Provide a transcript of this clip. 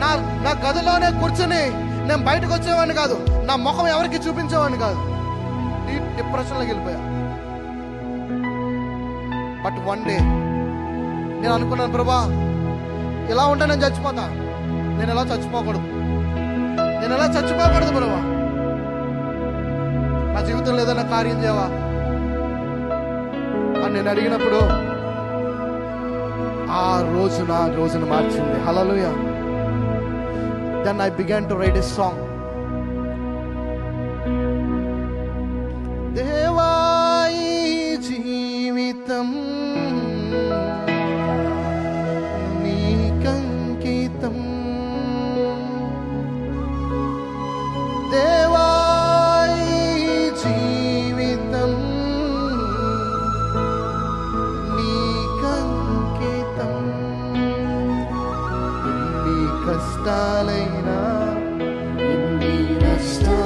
నా నా గదిలోనే కూర్చుని నేను బయటకు వచ్చేవాడిని కాదు, నా ముఖం ఎవరికి చూపించేవాడిని కాదు. డీప్ డిప్రెషన్లోకి వెళ్ళిపోయా. బట్ వన్ డే నేను అనుకున్నాను, ప్రభా ఇలా ఉంటే నేను చచ్చిపోతా, నేను ఎలా చచ్చిపోకూడదు, నేను ఎలా చచ్చిపోకూడదు ప్రభా, నా జీవితంలో ఏదైనా కార్యం చేయవా అని నేను అడిగినప్పుడు ఆ రోజును మార్చింది. హల్లెలూయా. Then I began to write a song. దేవా ఈ జీవితం నీకంకితం, దేవా ఈ జీవితం నీకంకితం, ఎన్ని కష్టాలైనా ఎన్ని నష్టాలైనా